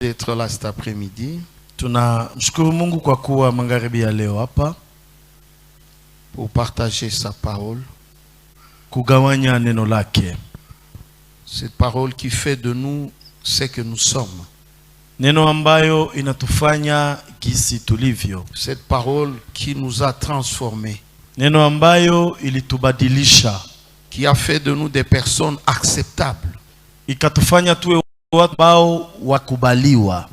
d'être là cet après-midi. Tunamshukuru Mungu kwa kuwa magharibi ya leo hapa pour partager sa parole. Kugawanya neno lake. Cette parole qui fait de nous ce que nous sommes. Neno ambayo inatufanya kisi tulivyo. Cette parole qui nous a transformés. Neno ambayo ilitubadilisha. Qui a fait de nous des personnes acceptables. Ikatufanya tuwe watu ambao wakubaliwa.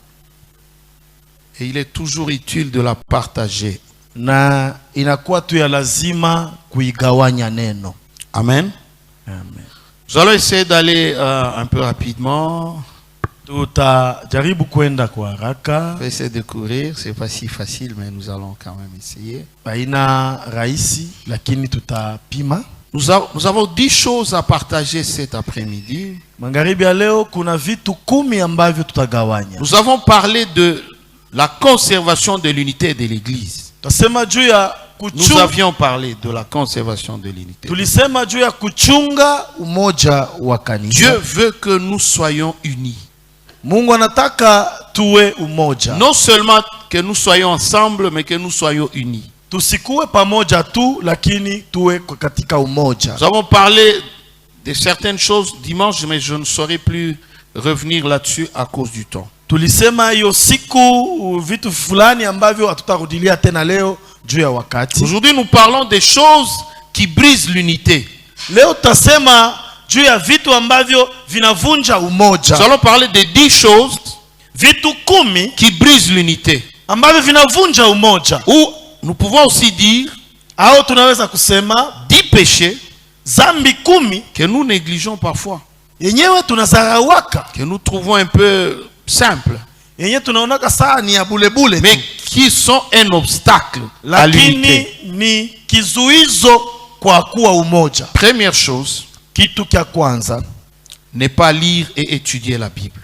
Et il est toujours utile de la partager. Na inakuwa tu ya lazima kuigawanya neno. Amen. Amen. Nous allons essayer d'aller un peu rapidement. Tutajaribu kwenda kwa haraka. On va essayer de courir, c'est pas si facile mais nous allons quand même essayer. Baina rahisi lakini tutapima. Nous avons 10 choses à partager cet après-midi. Magharibi ya leo kuna vitu 10 ambavyo tutagawanya. Nous avons parlé de la conservation de l'unité de l'église. Nous avions parlé de la conservation de l'unité. Dieu veut que nous soyons unis. Non seulement que nous soyons ensemble, mais que nous soyons unis. Nous avons parlé de certaines choses dimanche, mais je ne saurais plus revenir là-dessus à cause du temps. Tulisema hiyo siku vitu fulani ambavyo hatutarudilia tena leo juu ya wakati. Aujourd'hui nous parlons des choses qui brisent l'unité. Leo tutasema juu ya vitu ambavyo vinavunja umoja. Nous allons parler de 10 choses vitu 10 qui brisent l'unité ambavyo vinavunja umoja. Ou nous pouvons aussi dire au tunaweza kusema 10 péchés zambi 10 que nous négligeons parfois. Yenyewe tunasarawaka que nous trouvons un peu simple, mais qui sont un obstacle à l'unité. Première chose, ne pas lire et étudier la Bible.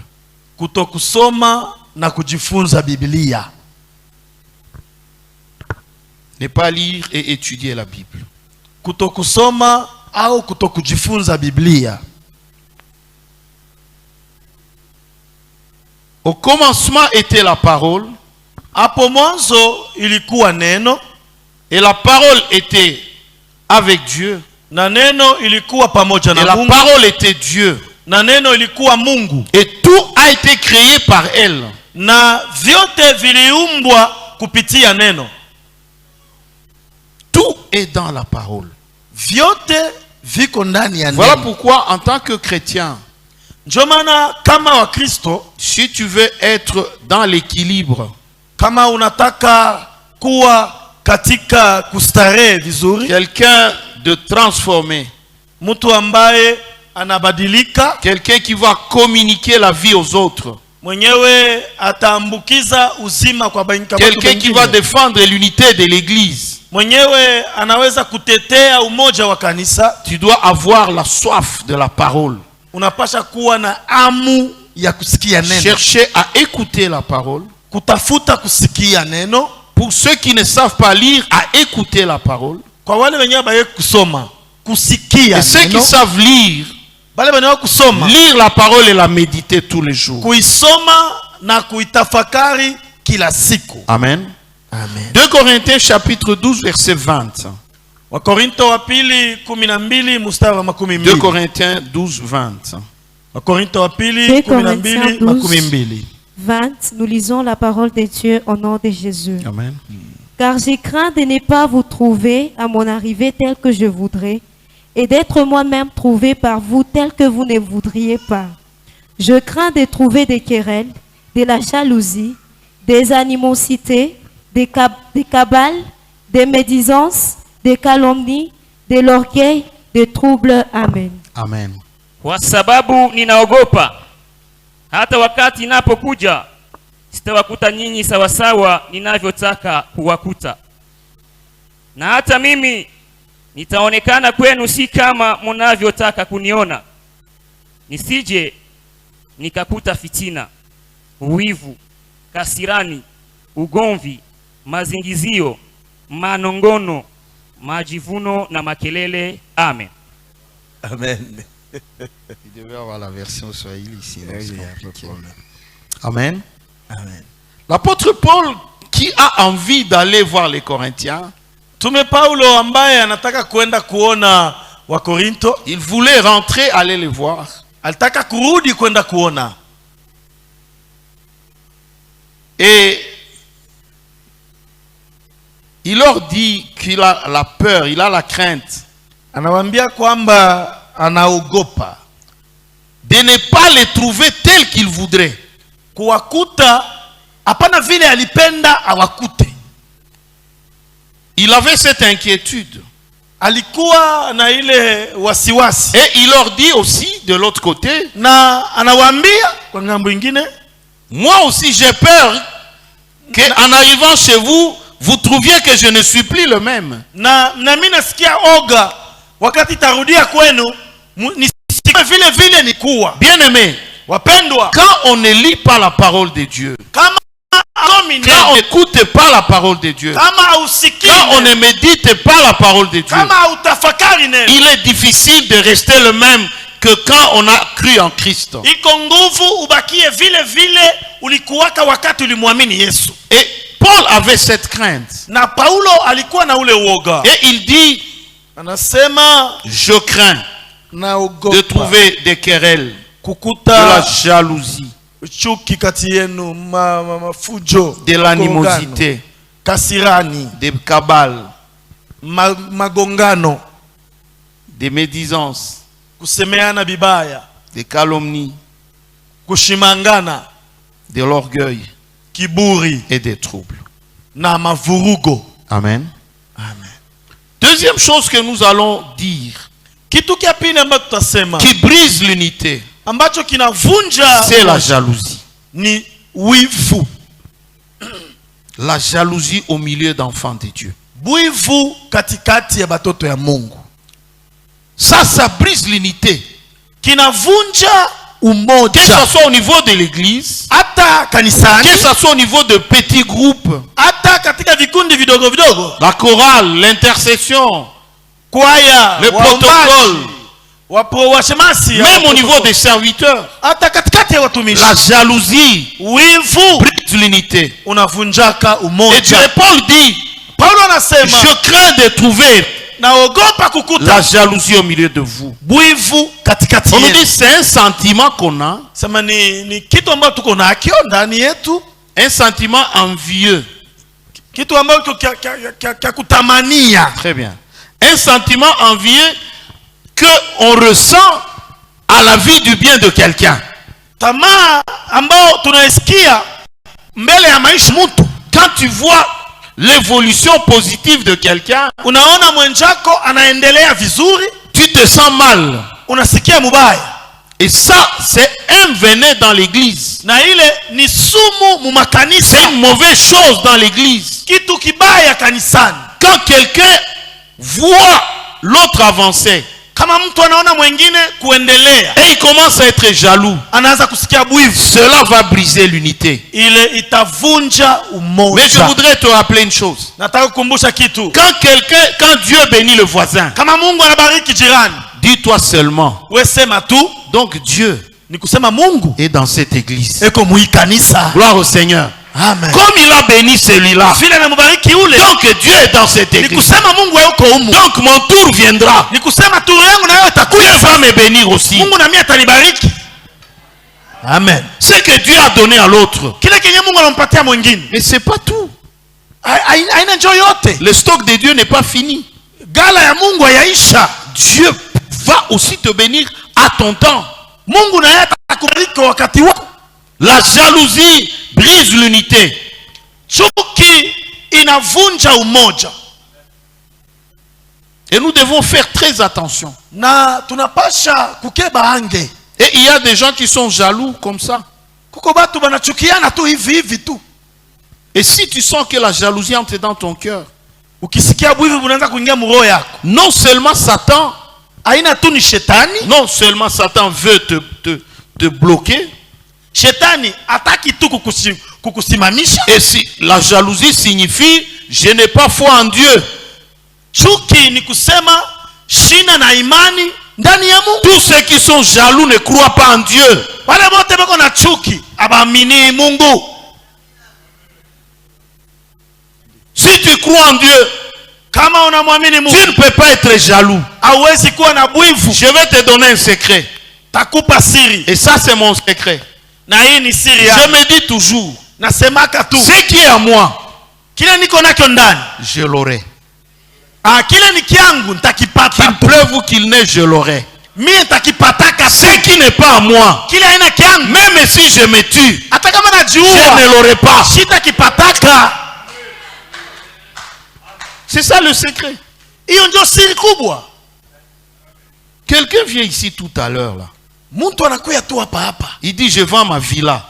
Ne pas lire et étudier la Bible. Au commencement était la parole. Et la parole était avec Dieu. Et la parole était Dieu. Et tout a été créé par elle. Tout est dans la parole. Voilà pourquoi en tant que chrétien, si tu veux être dans l'équilibre, quelqu'un de transformé, quelqu'un qui va communiquer la vie aux autres, quelqu'un qui va défendre l'unité de l'église, tu dois avoir la soif de la parole. Chercher à écouter la parole. Pour ceux qui ne savent pas lire, à écouter la parole. Et ceux qui savent lire, lire la parole et la méditer tous les jours. Amen. Amen. 2 Corinthiens chapitre 12 verset 20. 2 Corinthiens 12 20. 2 Corinthiens 12, 20, nous lisons la parole de Dieu au nom de Jésus. Amen. Car j'ai craint de ne pas vous trouver à mon arrivée tel que je voudrais, et d'être moi-même trouvé par vous tel que vous ne voudriez pas. Je crains de trouver des querelles, de la jalousie, des animosités, des cabales, des médisances, des calomnies, de l'orgueil, des troubles. Amen. Amen. Kwa sababu ninaogopa hata wakati napokuja sitawakuta nyinyi sawasawa ninavyotaka kuwakuta, na hata mimi nitaonekana kwenu si kama mnavyotaka kuniona, nisije nikakuta fitina, uwivu, kasirani, ugomvi, mazingizio, manongono, majivuno na makelele. Amen. Amen. Il devait avoir la version Swahili ici. Amen. Amen. L'apôtre Paul, qui a envie d'aller voir les Corinthiens, Tume Paulo ambaye anataka kuenda kuona wa Korinto, il voulait rentrer, aller les voir. alitaka kurudi kwenda kuona. Et il leur dit qu'il a la peur, il a la crainte Anawaambia kwamba anaogopa de ne pas les trouver tels qu'ils voudraient. kuwakuta hapana vile alipenda awakute. Il avait cette inquiétude. Alikuwa na ile wasiwasi. Et il leur dit aussi de l'autre côté, Na anawaambia kwa ngambo ingine, moi aussi j'ai peur qu'en arrivant chez vous, vous trouviez que je ne suis plus le même. na mimi nasikia oga wakati tarudia kwenu nisikie vile vile nikuwa. Bien-aimés, Wapendwa, quand on ne lit pas la parole de Dieu, kama quand on n'écoute pas la parole de Dieu, kama usikii, quand on ne médite pas la parole de Dieu, kama utafakari neno, il est difficile de rester le même que quand on a cru en Christ. iko nguvu ubakie vile vile ulikuwaka wakati ulimwamini Yesu. Et Paul avait cette crainte. Na Paulo alikuwa na ule uoga. Et il dit, Anasema je crains de naogopa trouver des querelles, de la kukuta jalousie, chuki kati yenu, mafujo, de l'animosité, kasirani, des cabales, magongano, des médisances, kusemeana bibaya, des calomnies, kushimangana, de l'orgueil kiburi et des troubles. na mavurugo. Amen. Amen. Deuxième chose que nous allons dire, Kitu kia pili ambacho tutasema qui brise l'unité, ambacho kinavunja c'est la jalousie. ni wivu. La jalousie au milieu d'enfants de Dieu. Wivu katikati ya batoto ya Mungu. Ça brise l'unité. Kinavunja Que umoja. ce soit au niveau de l'église, Hata kanisani, que ce soit au niveau de petits groupes, hata katika vikundi vidogo vidogo, la chorale, l'intercession, kwaya, le protocole, washemasi, même au niveau des serviteurs, hata katikati ya watumishi, la jalousie wivu brise l'unité. unavunjaka Et umoja. Paul dit, Paulo anasema je crains de trouver naogopa la kukuta jalousie au milieu de vous. wivu katikati On nous yetu. dit c'est un sentiment qu'on a, Sema ni kitu ambacho tuko nakyo ndani yetu, un sentiment envieux. kitu ambacho kya kutamania. Très bien. Un sentiment envieux que on ressent à la vie du bien de quelqu'un. Tamaa ambao tunaisikia mbele ya maisha mtu. Quand tu vois l'évolution positive de quelqu'un, Unaona mwenjako anaendelea vizuri, tu te sens mal. unasikia mubaya. Et ça, c'est un venin dans l'église. Na ile ni sumu mu C'est makanisa, une mauvaise chose dans l'église. kitu kibaya kanisani. Quand quelqu'un voit l'autre avancer Kama mtu anaona mwingine kuendelea, et il commence à être jaloux, anaanza kusikia bwivu, cela va briser l'unité. ile itavunja Mais je umoja. voudrais te rappeler une chose. Nataka kukumbusha kitu. Quand Dieu bénit le voisin, Kama Mungu anabariki jirani, dis-toi seulement, we sema tu, donc Dieu ni kusema Mungu est dans cette église. eko muikanisa. Gloire au Seigneur. Amen. Comme il a béni celui-là, Vile amemubariki ule, donc Dieu est dans cette ni église. kusema Mungu yuko humu. Donc mon tour viendra. Ni kusema turu yangu nayo Dieu itakuja. va me bénir aussi. Mungu na mimi atanibariki. Amen. Ce que Dieu a donné à l'autre. Kile kenye Mungu anampatia mwingine, Mais c'est pas tout. haina njoo yote. Le stock de Dieu n'est pas fini. Gala ya Mungu hayaisha. Dieu va aussi te bénir à ton temps. Mungu naye atakubariki wakati wako. La jalousie brise l'unité. Chuki inavunja umoja. Et nous devons faire très attention. Na tunapasha kukeba ange. Et il y a des gens qui sont jaloux comme ça. Kuko batu banachukiana tu hivi hivi tu. Et si tu sens que la jalousie entre dans ton cœur, Ukisikia bwivu bunaanza kuingia muroho yako. non seulement Satan, Aina tu ni shetani. non seulement Satan veut te bloquer, Shetani ataki tu kukusimamisha. et si la jalousie signifie je n'ai pas foi en Dieu. Chuki ni kusema shina na imani ndani ya Mungu. Tous ceux qui sont jaloux ne croient pas en Dieu. Wale wote bako na chuki abaamini Mungu. crois en Dieu, kama unamwamini Mungu, tu ne peux pas être jaloux. hauwezi kuwa na bwivu. Je vais te donner un secret. Takupa siri. Et ça, c'est mon secret. Na hii ni siri Je yangu. me dis toujours, Nasemaka tu, ce qui est à moi, kile niko nacho ndani, je l'aurai. kile ni kiangu nitakipata. Qu'il pleuve ou qu'il neige, je l'aurai. Mimi nitakipataka. Ce qui n'est pas à moi, Kile haina kiangu, même si je me tue, hata kama je najiua, ne l'aurai pas. sitakipataka. C'est ça le secret. Hiyo ndio siri kubwa. Quelqu'un vient ici tout à l'heure là. Mtu anakuya tu hapa. Il dit, je vends ma villa.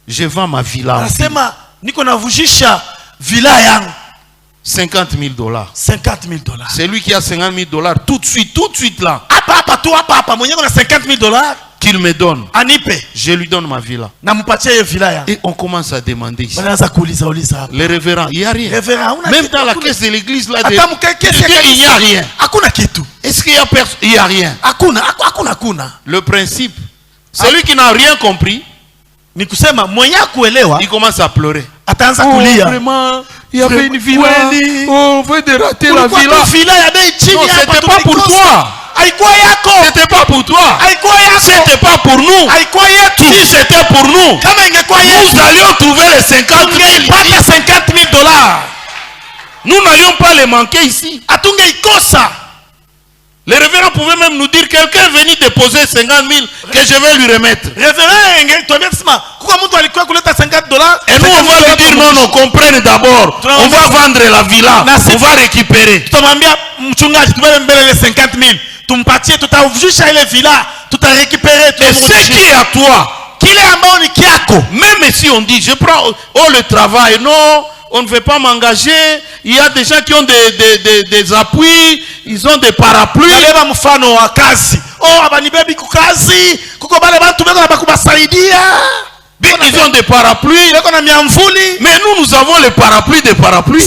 Je vends ma villa. Anasema niko navujisha villa yangu. $50,000. $50,000. C'est lui qui a $50,000 tout de suite là. Hapa mwenye kuna $50,000 qu'il me donne. Anipe. Je lui donne ma villa. Nampatia hiyo villa yangu. Et on commence à demander ici. Banaanza kuuliza hapa. Les révérends, il n'y a rien. Révérend, même dans la caisse de l'église là, il n'y a rien. Hakuna kitu. Est-ce qu'il y a personne? Il n'y a rien. Hakuna. Le principe, celui qui n'a rien compris, ni kusema mwenye kuelewa, il commence à pleurer. Ataanza kulia. Vraiment, il y avait une villa. Oh, on veut dérater la villa. Non, c'était pas pour toi. C'était pas pour toi. C'était pas pour nous. Si c'était pour nous, nous allions trouver les $50,000. Nous n'allions pas les manquer ici. Les révérends pouvaient même nous dire, quelqu'un est venu déposer $50,000 que je vais lui remettre. Et nous on va lui dire, non, comprenne d'abord. On va vendre la villa. On va récupérer. Et ce qui est à toi, même si on dit, je prends le travail, non, on ne veut pas m'engager. Il y a des gens qui ont des appuis, ils ont des parapluies. Ils ont des parapluies. Mais nous avons les parapluies des parapluies.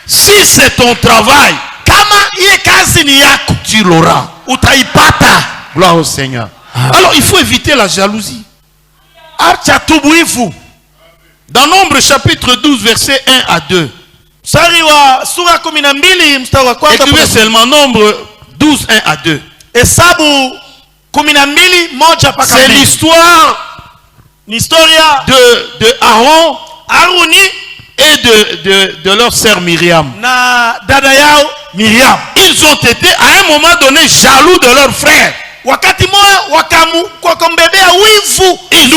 Si c'est ton travail, tu l'auras. Gloire au Seigneur. Alors il faut éviter la jalousie. Dans Nombre chapitre 12 verset 1 à 2. Écrivez seulement Nombre 12 1 à 2. C'est l'histoire de Aaron et de leur sœur Myriam. Ils ont été à un moment donné jaloux de leur frère. Ils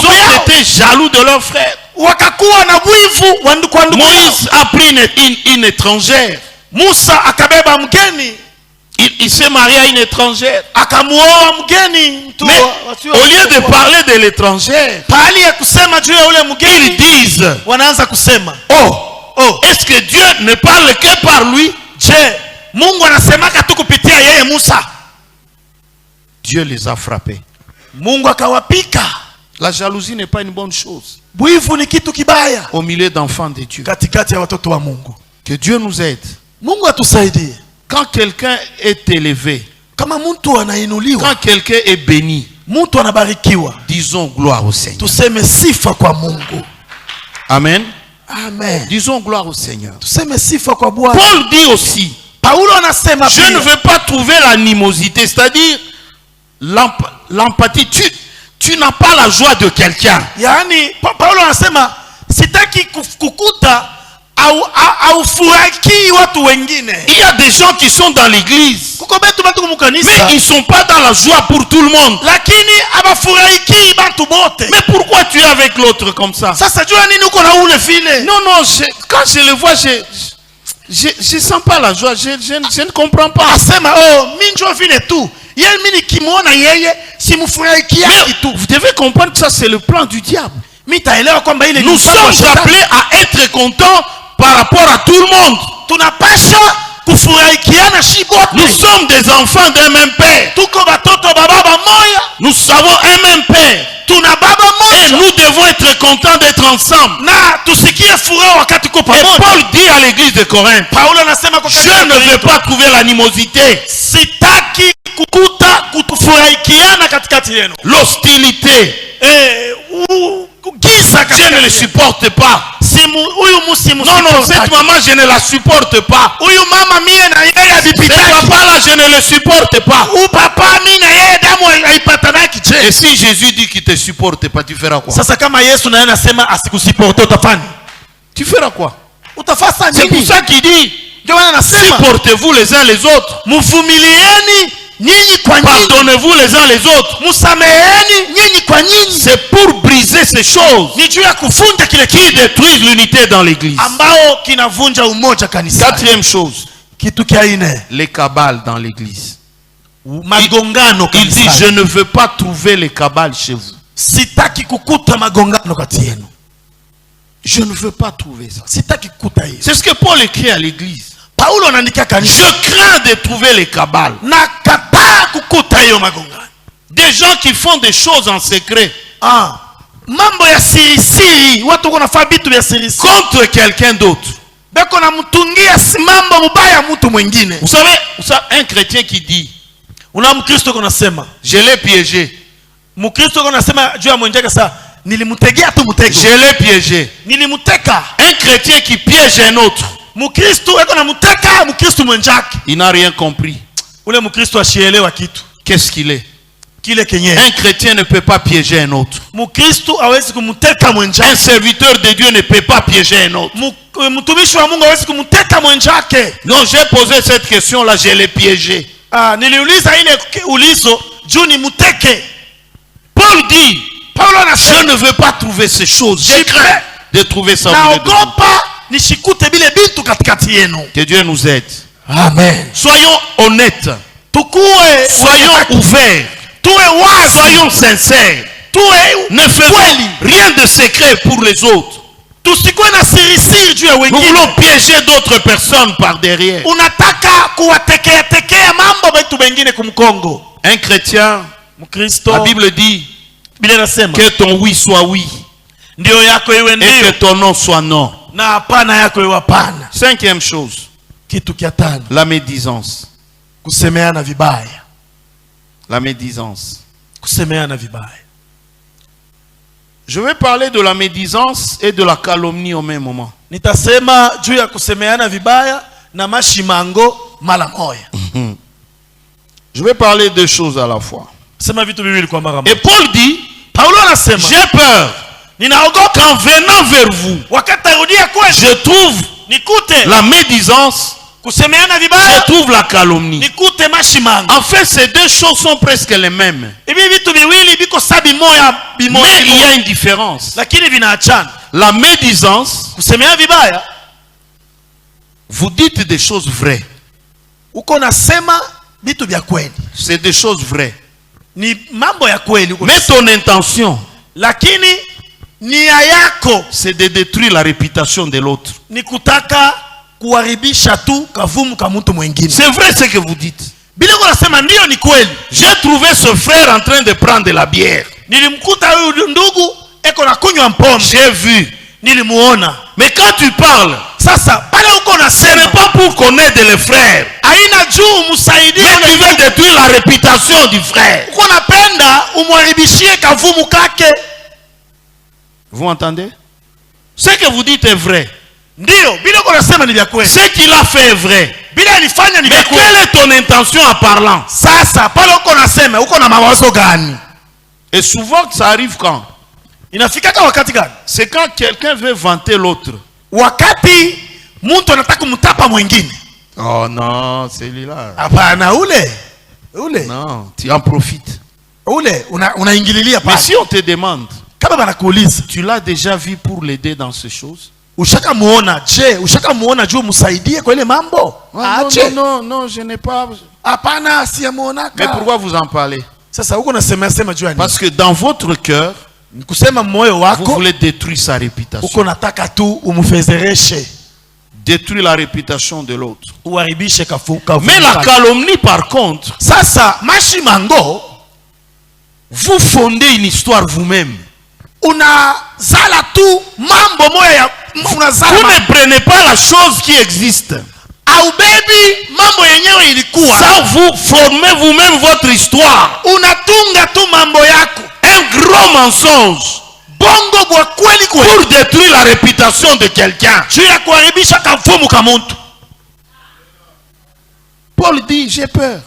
ont été jaloux de leur frère. Moïse a pris une étrangère. Il s'est marié à une étrangère. Mais au lieu de parler de l'étrangère, ils disent, oh, est-ce que Dieu ne parle que par lui? Dieu les a frappés. La jalousie n'est pas une bonne chose au milieu d'enfants de Dieu. Que Dieu nous aide. Quand quelqu'un est élevé, quand quelqu'un est béni, disons gloire au Seigneur. Amen. Disons gloire au Seigneur. Paul dit aussi, je ne veux pas trouver l'animosité, c'est-à-dire l'empathie. Tu n'as pas la joie de quelqu'un. Il y a des gens qui sont dans l'église, mais ils ne sont pas dans la joie pour tout le monde. Mais pourquoi tu es avec l'autre comme ça? Non, quand je le vois, je ne sens pas la joie. Je ne comprends pas. Vous devez comprendre que ça c'est le plan du diable. Nous sommes appelés à être contents par rapport à tout le monde. Nous sommes des enfants d'un même père. Nous savons un même père. Et nous devons être contents d'être ensemble. Et Paul dit à l'église de Corinthe, je ne veux pas trouver l'animosité, l'hostilité, Je ne le supporte pas. Non, non, cette maman, je ne la supporte pas. Ce papa-là, je ne le supporte pas. Et si Jésus dit qu'il ne te supporte pas, tu feras quoi? Tu feras quoi? C'est pour ça qu'il dit, supportez-vous les uns les autres. Pardonnez-vous les uns les autres. C'est pour briser ces choses qui détruisent l'unité dans l'église. Quatrième chose, les cabales dans l'église. Il dit, je ne veux pas trouver les cabales chez vous. Je ne veux pas trouver ça. C'est ce que Paul écrit à l'église. Je crains de trouver les cabales. Des gens qui font des choses en secret contre quelqu'un d'autre. Vous savez, un chrétien qui dit, je l'ai piégé. Je l'ai piégé. Un chrétien qui piège un autre, il n'a rien compris. Qu'est-ce qu'il est? Un chrétien ne peut pas piéger un autre. Un serviteur de Dieu ne peut pas piéger un autre. Non, j'ai posé cette question là, je l'ai piégé. Paul dit, je ne veux pas trouver ces choses. J'ai craint de trouver ça. Que Dieu nous aide. Amen. Soyons honnêtes. Soyons ouverts. Soyons sincères. Ne faisons rien de secret pour les autres. Nous voulons piéger d'autres personnes par derrière. Un chrétien, la Bible dit que ton oui soit oui et que ton non soit non. Cinquième chose, la médisance. La médisance. Je vais parler de la médisance et de la calomnie au même moment. Je vais parler de deux choses à la fois. Et Paul dit, j'ai peur qu'en venant vers vous, je trouve la médisance, je trouve la calomnie. En fait, ces deux choses sont presque les mêmes. Mais il y a une différence. La médisance, vous dites des choses vraies. C'est des choses vraies. Mais ton intention, c'est de détruire la réputation de l'autre. C'est vrai ce que vous dites. J'ai trouvé ce frère en train de prendre de la bière. J'ai vu. Mais quand tu parles, ce n'est pas pour qu'on aide les frères, mais tu veux détruire la réputation du frère. Vous entendez? Ce que vous dites est vrai. Ce qu'il a fait est vrai. Mais quelle est ton intention en parlant? Et souvent ça arrive quand? C'est quand quelqu'un veut vanter l'autre. Oh non, c'est celui-là. Non, tu en profites. Mais si on te demande, tu l'as déjà vu pour l'aider dans ces choses? Non, non, je n'ai pas. Mais pourquoi vous en parlez? Parce que dans votre cœur, vous voulez détruire sa réputation. Détruire la réputation de l'autre. Mais la calomnie par contre, vous fondez une histoire vous-même. Vous ne prenez pas la chose qui existe. Ça, vous formez vous-même votre histoire. Un gros mensonge. bongo bwa kweli kweli pour détruire la réputation de quelqu'un. juu ya kuharibisha kafumu ka mtu. Paul dit, j'ai peur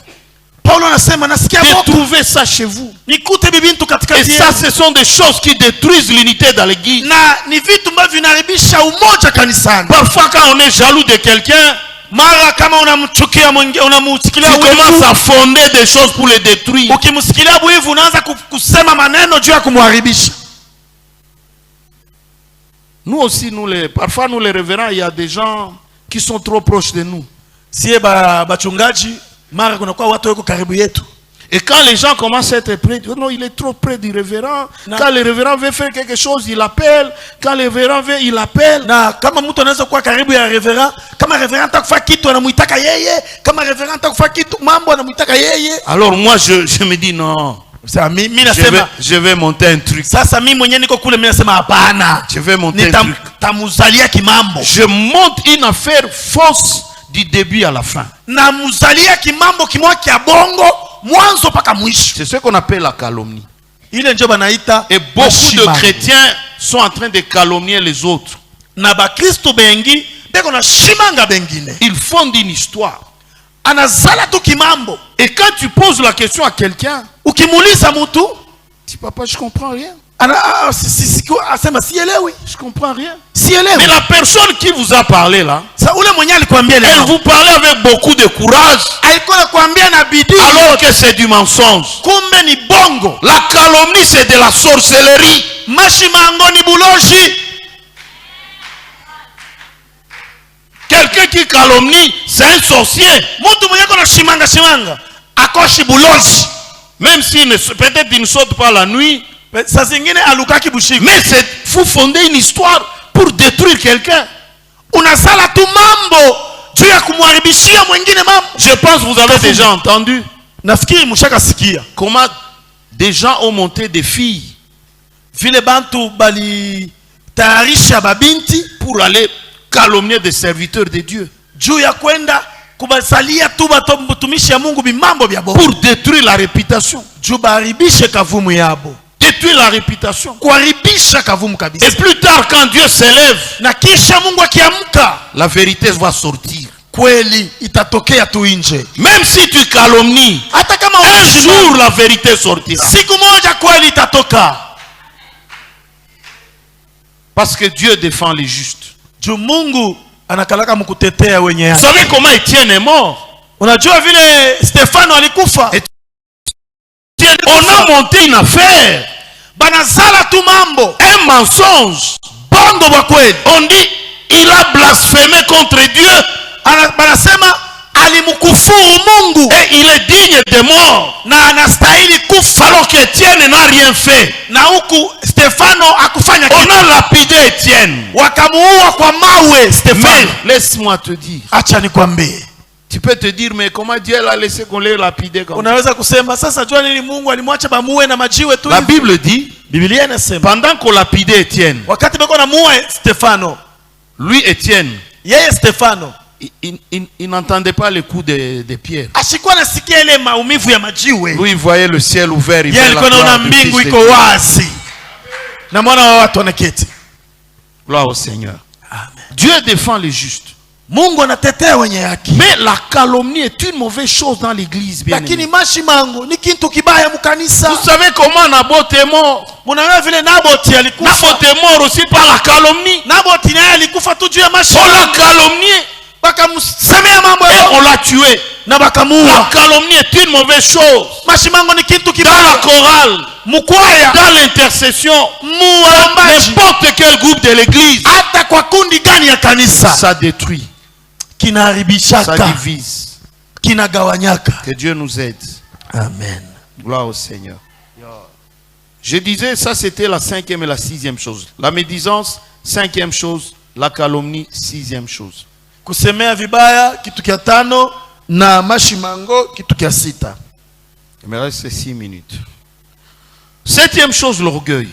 Paulo anasema nasikia de moto trouver ça chez vous. nikute bibintu Et katikati ça, yenu. ce sont des choses qui détruisent l'unité dans l'église. Na ni vitu ambavyo vinaharibisha umoja kanisani. Parfois, quand on est jaloux de quelqu'un, Mara kama unamchukia mwingine, unamsikilia tu commences wivu, à fonder des choses pour le détruire. ukimsikilia wivu unaanza kusema maneno juu ya kumharibisha. Nous aussi, parfois nous les révérends, il y a des gens qui sont trop proches de nous. Sie bachungaji mara kunakuwa watu wako karibu yetu. Et quand les gens commencent à être près, non, il est trop près du révérend. Quand le révérend veut faire quelque chose, il appelle. Quand le révérend veut, il appelle. Na kama mtu anaweza kuwa karibu ya reverend, kama reverend atakufa kitu anamuitaka yeye, kama reverend atakufa kitu mambo anamuitaka yeye. Alors moi je me dis non. Sasa mimi nasema je vais monter un truc. Sasa mimi mwenyewe niko kule, mimi nasema hapana. Je vais monter un truc. Tamuzalia kimambo. Je monte une affaire fausse du début à la fin. Na muzalia kimambo kimoja kia bongo mwanzo mpaka mwisho. C'est ce qu'on appelle la calomnie. Ile ndio banaita. Et beaucoup de chrétiens sont en train de calomnier les autres. Na bakristo bengi beko na shimanga bengine. Ils fondent une histoire. Anazala tu kimambo. Et quand tu poses la question à quelqu'un, ukimuuliza mtu, dis papa, je comprends rien. Je comprends rien. Mais la personne qui vous a parlé là, elle vous parlait avec beaucoup de courage, alors que c'est du mensonge. La calomnie, c'est de la sorcellerie. Quelqu'un qui calomnie, c'est un sorcier. Même si peut-être il ne saute pas la nuit. Mais vous fondez une histoire pour détruire quelqu'un. Je pense que vous avez déjà entendu comment des gens ont monté des filles pour aller calomnier des serviteurs de Dieu, pour détruire la réputation. Détruire la réputation. Et plus tard, quand Dieu s'élève, la vérité va sortir. Même si tu calomnies, un jour la vérité sortira. Parce que Dieu défend les justes. Vous savez comment Étienne est mort? On a monté une affaire, un mensonge. On dit il a blasphémé contre Dieu. Et il est digne de mort. Alors qu'Étienne n'a rien fait. On a lapidé Étienne. Mais laisse-moi te dire. Tu peux te dire, mais comment Dieu l'a laissé qu'on l'ait lapidé comme ça? La Bible dit, pendant qu'on lapidait Étienne, lui Étienne, il n'entendait pas les coups des pierres. Lui il voyait le ciel ouvert, il voyait la gloire du Fils de Dieu. Gloire au Seigneur. Amen. Dieu défend les justes. Mais la calomnie est une mauvaise chose dans l'église. Vous savez comment Naboth est mort? Naboth est mort aussi par la calomnie. On l'a calomnié et on l'a tué. La calomnie est une mauvaise chose. Dans la chorale, dans l'intercession, n'importe quel groupe de l'église, ça détruit, ça divise. Que Dieu nous aide. Amen. Gloire au Seigneur. Je disais, ça c'était la 5e et la 6e chose. La médisance, 5e chose. La calomnie, 6e chose. Kusemea vibaya kitu kia tano na mashimango kitu kia sita. Il me reste 6 minutes. 7e chose, l'orgueil.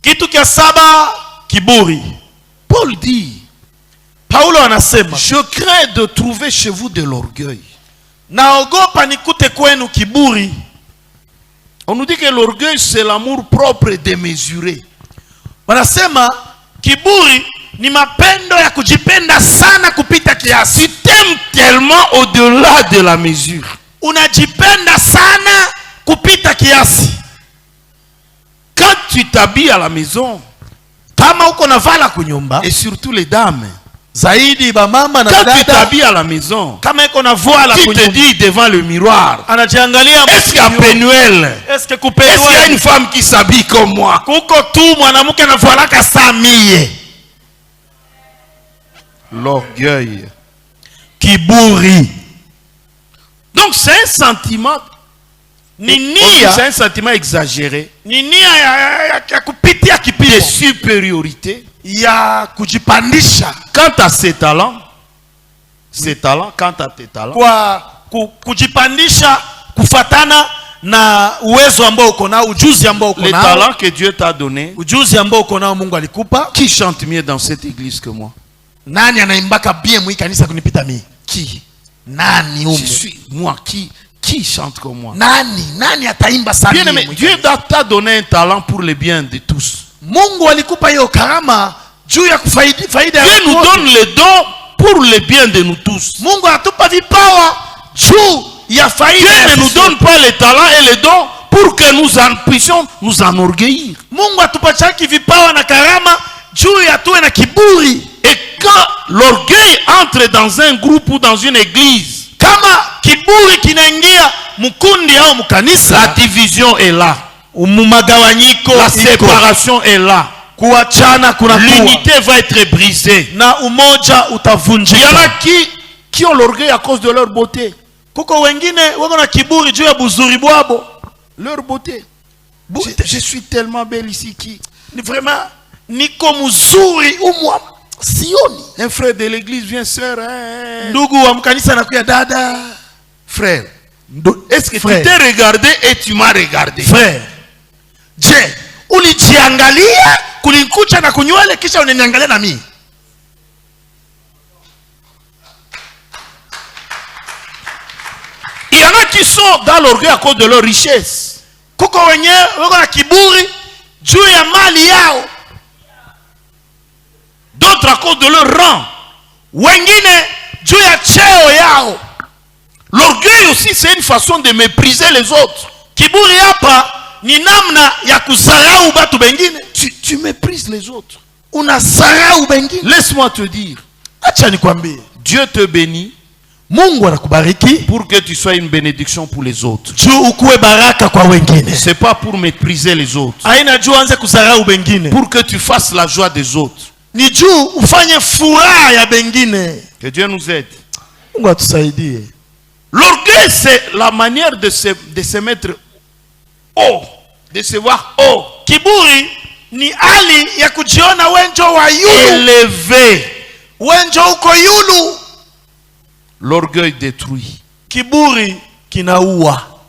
Kitu kia saba, kiburi. Paul dit, Paulo anasema, je crains de trouver chez vous de l'orgueil. Naogopa nikute kwenu kiburi. On nous dit que l'orgueil c'est l'amour propre et démesuré. Wanasema kiburi ni mapendo ya kujipenda sana kupita kiasi. Tu t'aimes tellement au-delà de la mesure. Unajipenda sana kupita kiasi. Quand tu t'habilles à la maison, kama uko na vala kunyumba, et surtout les dames, zaidi ba mama na quand dada, tu t'habilles à la maison, kama uko na voile tu te dis devant le miroir, anajiangalia, est-ce qu'il y a Penuel? Est-ce qu'il y a une femme qui s'habille comme moi? Kuko tu mwanamke na voile ka samie. L'orgueil. Kiburi. Donc c'est un sentiment. C'est un sentiment exagéré de supériorité. Quant à ses talents, quant à tes talents, les talents que Dieu t'a donnés, qui chante mieux dans cette église que moi? Qui? Je suis moi qui chante comme moi? Bien-aimé, Dieu t'a donné un talent pour le bien de tous. Dieu nous donne le don pour le bien de nous tous. Dieu ne nous donne pas le talent et le don pour que nous puissions nous enorgueillir. Et quand l'orgueil entre dans un groupe ou dans une église, la division est là, la séparation est là, l'unité va être brisée. Il y en a qui ont l'orgueil à cause de leur beauté. Leur beauté. Je suis tellement belle ici qui vraiment un frère de l'église vient, sœur. Frère, est-ce que tu t'es regardé et tu m'as regardé? Frère, il y en a qui sont dans l'orgueil à cause de leur richesse. D'autres à cause de leur rang. L'orgueil aussi, c'est une façon de mépriser les autres. Tu méprises les autres. Laisse-moi te dire, Dieu te bénit pour que tu sois une bénédiction pour les autres. C'est pas pour mépriser les autres. Pour que tu fasses la joie des autres. Que Dieu nous aide. L'orgueil, c'est la manière de se mettre haut, de se voir haut. Kiburi ni ali ya kujiona wenjo wa yulu. Élevé. Wenjo uko yulu. L'orgueil détruit. Kiburi kinaua.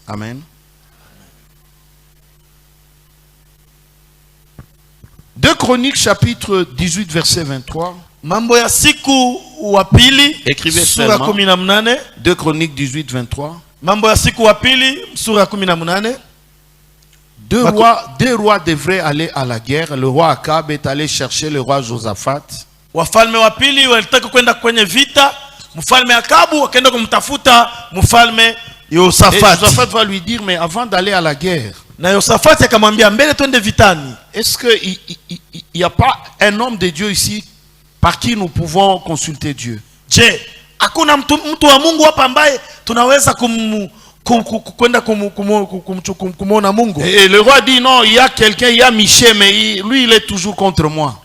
Amen. 2 Chroniques chapitre 18 verset 23. Mambo ya siku wa pili, écrivez sura 18. 2 Chroniques 18 23. Mambo ya siku wa pili, sura 18. Deux rois devraient aller à la guerre. Le roi Akab est allé chercher le roi Josaphat. Wafalme wa pili walitaka kwenda kwenye vita. Mfalme Akabu akaenda kumtafuta mfalme Yosafat. Et Josaphat va lui dire, mais avant d'aller à la guerre, na Yosafat akamwambia mbele twende vitani. Est-ce qu'il n'y a pas un homme de Dieu ici par qui nous pouvons consulter Dieu? Je, hakuna mtu wa Mungu hapa ambaye tunaweza kwenda kumuona Mungu? Et le roi dit non, il y a quelqu'un, il y a Michel, mais lui il est toujours contre moi.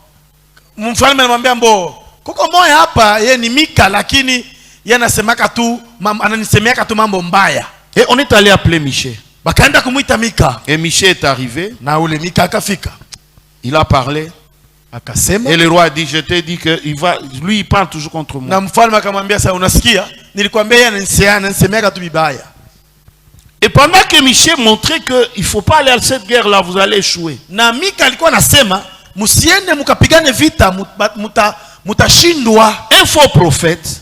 Mfalme anamwambia mbo, kuko moya hapa yeye ni Mika, lakini yeye anasemaka tu ananisemeaka tu mambo mbaya. Et on est allé appeler Michel. Bakaenda kumuita Mika. Et Michel est arrivé. Na ule Mika akafika. Il a parlé. Akasema. Et le roi a dit, je t'ai dit que lui il parle toujours contre moi. Na mfalme akamwambia sasa, unasikia? Nilikwambia yeye ananisemeaka tu bibaya. Et pendant que Michel montrait que il faut pas aller à cette guerre là, vous allez échouer. Na Mika alikuwa anasema musiende mukapigane vita mutashindwa. Un faux prophète,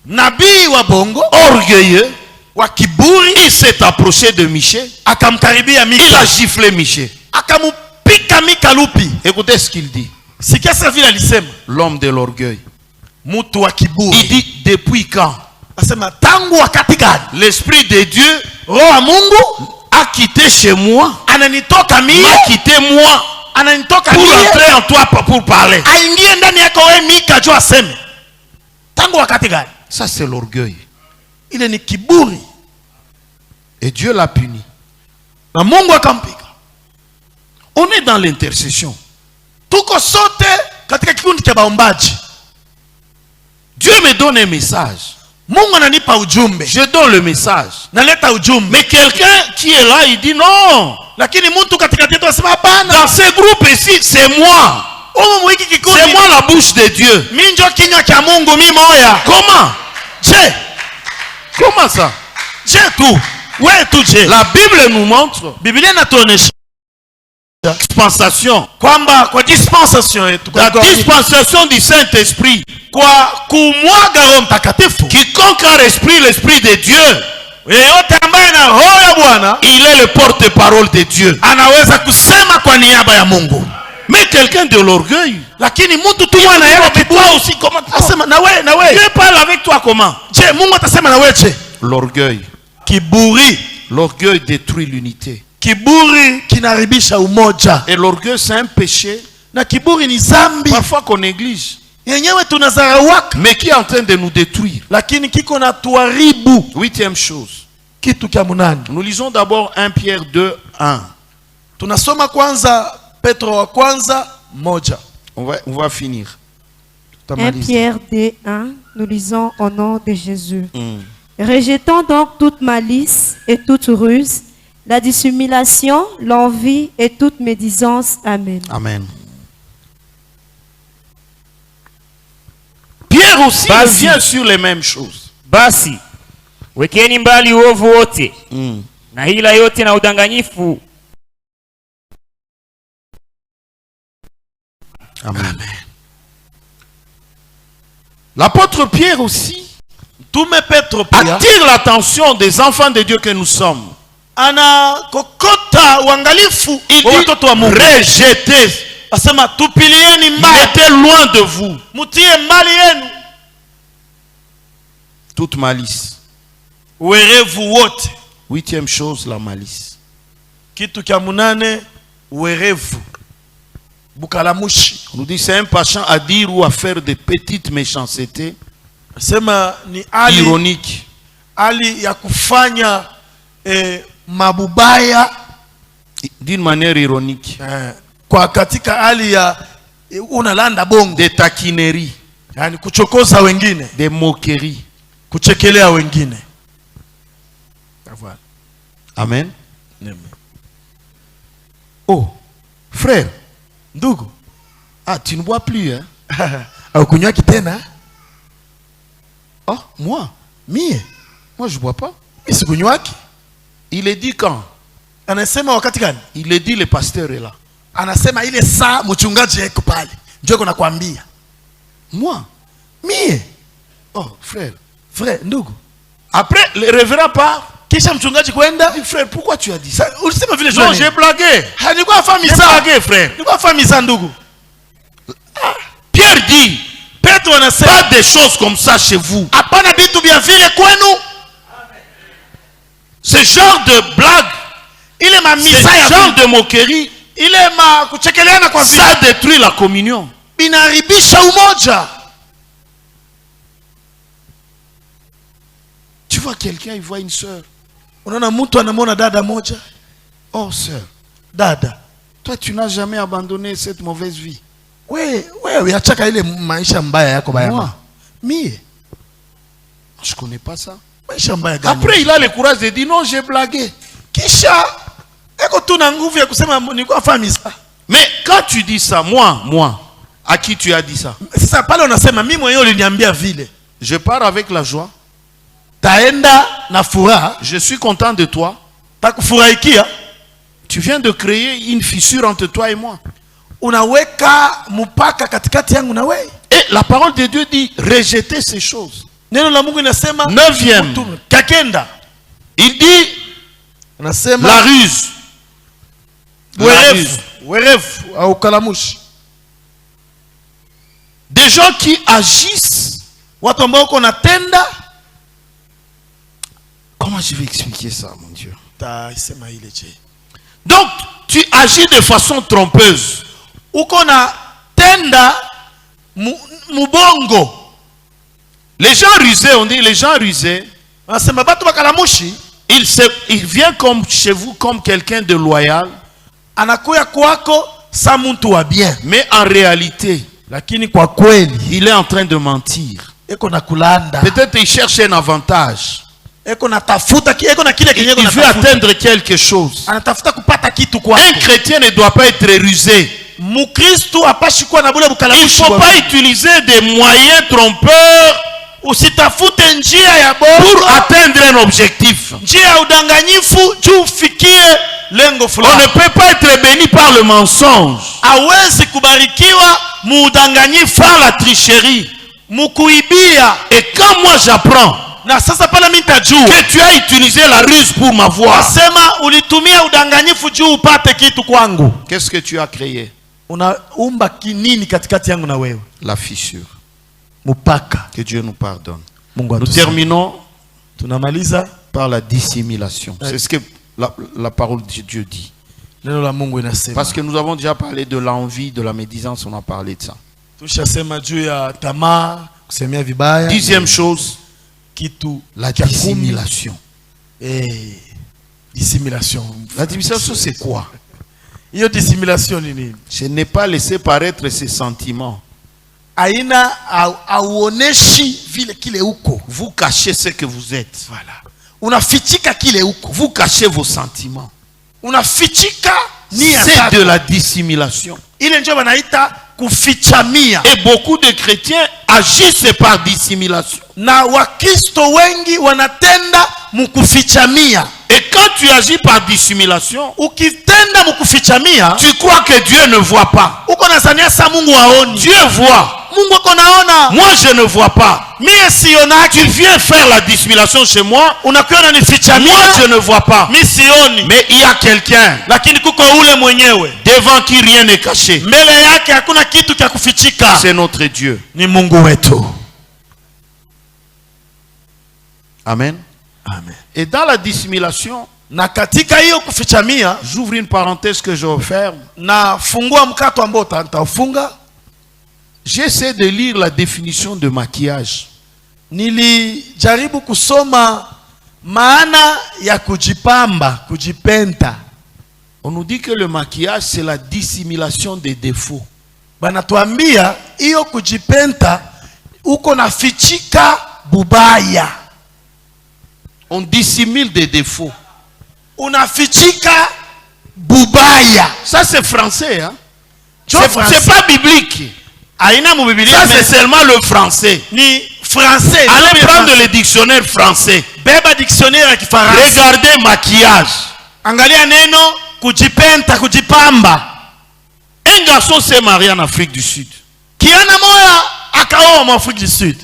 nabii wa bongo, orgueilleux, wa kiburi, il s'est approché de Michel, akamkaribia Mika, il a giflé Michel. Bakamupika mikalupi. Écoutez ce qu'il dit. Sikia sa vile alisema. L'homme de l'orgueil. Mutu wa kiburi. Il dit depuis quand? Asema tangu wakati gani? L'esprit de Dieu, Roho wa Mungu a quitté chez moi. ananitoka mie. M'a quitté moi. Ananitoka Pour mie. entrer en toi pour parler. Aingie ndani yako wewe Mika jo aseme. Tangu wakati gani? Ça c'est l'orgueil. Ile ni kiburi. Et Dieu l'a puni. Na Mungu akampika. On est dans l'intercession. Tuko sote katika kikundi cha baombaji. Dieu me donne un message. Mungu ananipa ujumbe. Je donne le message. Naleta ujumbe. Mais quelqu'un qui est là, il dit non. Lakini mtu katikati yetu anasema hapana. Dans ce groupe ici, c'est moi. C'est moi la bouche de Dieu. Mimi ndio kinywa cha Mungu mimi moya. Comment? Je. Comment ça? Je tu. Ouais tu je. La Bible nous montre. Biblia inatuonesha Dispensation. kwamba kwa dispensation yetu. La dispensation du Saint-Esprit. Kwa kumwaga Roho Mtakatifu. Quiconque a l'esprit de Dieu. Yeyote ambaye na roho ya Bwana, il est le porte-parole de Dieu. Anaweza kusema kwa niaba ya Mungu. Mais quelqu'un de l'orgueil. Lakini mtu tu mwana yeye toi aussi comment asema na wewe Dieu parle avec toi comment? Je Mungu atasema na wewe je? L'orgueil. Kiburi. L'orgueil détruit l'unité. Kiburi kinaribisha umoja. Et l'orgueil c'est un péché. Na kiburi ni zambi. Parfois qu'on néglige. Yenyewe tunazarauaka. Mais qui est en train de nous détruire. Lakini kiko na tuharibu. 8e chose. Kitu kya munani. Nous lisons d'abord 1 Pierre 2, 1. Tunasoma kwanza Petro wa kwanza moja. On va finir. 1 Pierre 2, 1. Nous lisons au nom de Jésus. Rejetons donc toute malice et toute ruse, la dissimulation, l'envie et toute médisance. Amen. Amen. Pierre aussi vient sur les mêmes choses. Basi wekeni mbali uovu wote na hila yote na udanganyifu. Amen. L'apôtre Pierre aussi attire l'attention des enfants de Dieu que nous sommes. Il dit rejetez. Mettez loin de vous toute malice. 8e chose, la malice. On nous dit c'est un passant à dire ou à faire de petites méchancetés ironiques. D'une manière ironique. Des taquineries. Des moqueries. Amen. Oh, frère. Ndugu. Ah, tu ne bois plus, hein? Oh, moi? Mie? Moi, je ne bois pas. Il est dit quand? Il est dit le pasteur est là. Anasema ile saa mchungaji yako pale. Ndio kuna kuambia. Moi? Mie? Oh, frère. Frère, ndugu. Après, le révérend part. Kisha mchungaji kwenda. Frère, pourquoi tu as dit ça? Ulisema vile non, j'ai blagué. Nilikuwa famisa. J'ai blagué, frère. Nilikuwa famisa ndugu. Pierre dit, Petro anasema pas des choses comme ça chez vous. Hapana vitu vya vile kwenu. Ce genre de blague, ile mamisa ya genre de moquerie, ile ma kuchekeleana kwa vile ça détruit la communion. Binaribisha umoja. Tu vois quelqu'un, il voit une sœur. Unaona mtu anamwona dada moja. Oh sœur, dada, toi tu n'as jamais abandonné cette mauvaise vie. Wewe achaka ile maisha mbaya yako baya. Moi, mie je connais pas ça. Maisha mbaya gani? Après il a le courage de dire non, j'ai blagué. Kisha eko tu na nguvu ya kusema nilikuwa famisa. Mais quand tu dis ça, moi, à qui tu as dit ça? Sasa pale unasema mimi mwenyewe uliniambia vile. Je pars avec la joie. Taenda na furaha. Je suis content de toi. Takufurahikia. Tu viens de créer une fissure entre toi et moi. Unaweka mpaka katikati yangu na wewe. Et la parole de Dieu dit rejetez ces choses. Neno la Mungu inasema 9e. Kakenda. Il dit anasema la ruse, la Des gens qui agissent. Comment je vais expliquer ça, mon Dieu? Donc, tu agis de façon trompeuse. Les gens rusés, on dit les gens rusés. Il vient comme chez vous comme quelqu'un de loyal. Mais en réalité, il est en train de mentir. Peut-être il cherche un avantage. Il veut atteindre quelque chose. Un chrétien ne doit pas être rusé. Il ne faut pas utiliser des moyens trompeurs pour atteindre un objectif. On ne peut pas être béni par le mensonge, par la tricherie. Et quand moi j'apprends que tu as utilisé la ruse pour m'avoir, qu'est-ce que tu as créé? La fissure. Que Dieu nous pardonne. Nous terminons par la dissimulation. C'est ce que la parole de Dieu dit. Parce que nous avons déjà parlé de l'envie, de la médisance, on a parlé de ça. Dixième chose, la dissimulation. La dissimulation, c'est quoi? Ce n'est pas laisser paraître ses sentiments. Vous cachez ce que vous êtes. Vous cachez vos sentiments. C'est de la dissimulation. Et beaucoup de chrétiens agissent par dissimulation. Et quand tu agis par dissimulation, tu crois que Dieu ne voit pas. Dieu voit. Moi je ne vois pas. Tu viens faire la dissimulation chez moi. Moi je ne vois pas. Mais il y a quelqu'un devant qui rien n'est caché. C'est notre Dieu. Amen. Amen. Et dans la dissimulation, j'ouvre une parenthèse que je referme. J'essaie de lire la définition de maquillage. Nilijaribu kusoma maana ya kujipamba, kujipenta. On nous dit que le maquillage c'est la dissimulation des défauts. Banatuambia hiyo kujipenta uko nafichika bubaya. On dissimule des défauts. Unafichika bubaya. Ça c'est français, hein? C'est pas biblique. Ça c'est seulement le français. Ni français. Allez prendre le dictionnaire français. Regardez maquillage. Angalia neno kujipenta, kujipamba. Un garçon s'est marié en Afrique du Sud. Kiana moya akaoa en Afrique du Sud.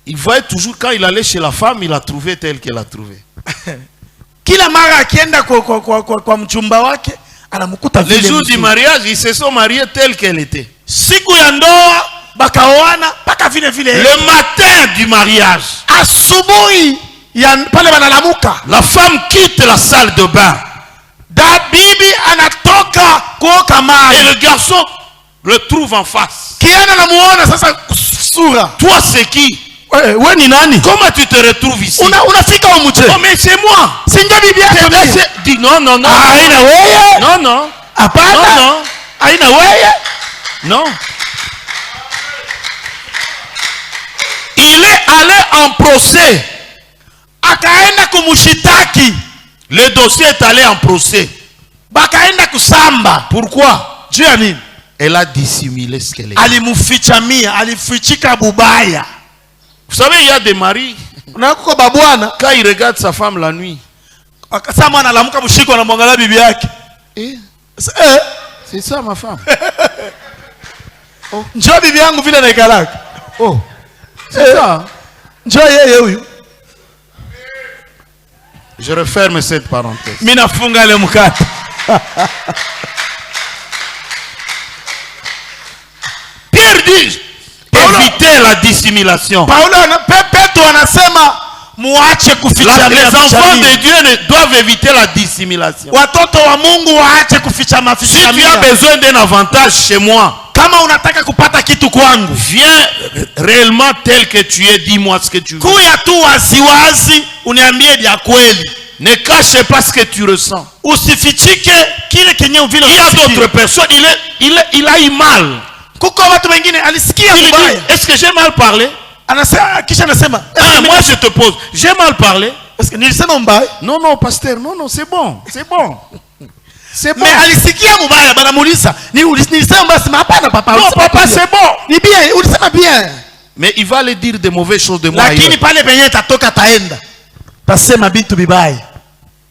Il voyait toujours quand il allait chez la femme, il a trouvé telle qu'elle a trouvé. Kila mara akienda kwa mchumba wake anamukuta vile. Les jours du mariage, ils se sont mariés telle qu'elle était. Siku ya ndoa bakaoana paka vile vile. Le matin du mariage, asubuhi ya pale banalamuka, la femme quitte la salle de bain. Da bibi anatoka kuoka maji. Et le garçon le trouve en face. Kiana namuona sasa sura. Toi c'est qui? Ouais, ni nani? Comment tu te retrouves ici? Unafika wa mche. Oh mais c'est moi. Singa bibi yako. Dis non non non. Aina wewe? Non non. Apana. Non non. Aina wewe? Non. Il est allé en procès. Akaenda kumushitaki. Le dossier est allé en procès. Bakaenda kusamba. Pourquoi? Dieu a dit. Elle a dissimulé ce qu'elle est. Alimufichamia, alifichika bubaya. Vous savez, il y a des maris, quand il regarde sa femme la nuit, c'est ça ma femme. Oh, c'est ça. Je referme cette parenthèse. Minafunga le mkate. Pierre dit, évitez la dissimulation. Petro anasema muache kuficha. Les enfants de Dieu doivent éviter la dissimulation. Watoto wa Mungu waache kuficha maficha. Si tu as besoin d'un avantage chez moi, kama unataka kupata kitu kwangu, viens réellement tel que tu es, dis-moi ce que tu veux. Kuya tu waziwazi uniambie vya kweli. Ne cache pas ce que tu ressens. Usifichike kile kenye vile. Il y a d'autres personnes, il a eu mal. Kuko watu wengine alisikia mbaya. Est-ce que j'ai mal parlé? Anasema kisha anasema, moi je te pose, j'ai mal parlé? Est-ce que nilisema mbaya? Non non pasteur, non c'est bon, c'est bon. C'est bon. Mais alisikia mbaya banamuuliza, nilisema mbaya, sema hapana papa. Non papa c'est bon. Ni bien, ulisema bien. Mais il va le dire de mauvaises choses de moi. Lakini pale penye tatoka taenda. Tasema bitu bibaya.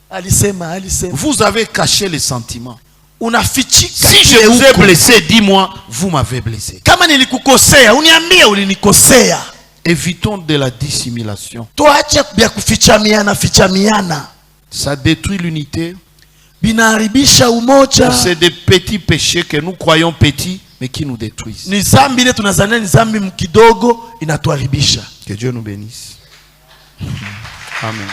Alisema. Vous avez caché les sentiments. Unafichika. Si je vous ai blessé, dis-moi, vous m'avez blessé. Kama nilikukosea, uniambie ulinikosea. Évitons de la dissimulation. Tuache bya kufichamiana. Ça détruit l'unité. Binaharibisha umoja. C'est des petits péchés que nous croyons petits mais qui nous détruisent. Ni zambi ile tunazania ni zambi mkidogo inatuharibisha. Que Dieu nous bénisse. Amen.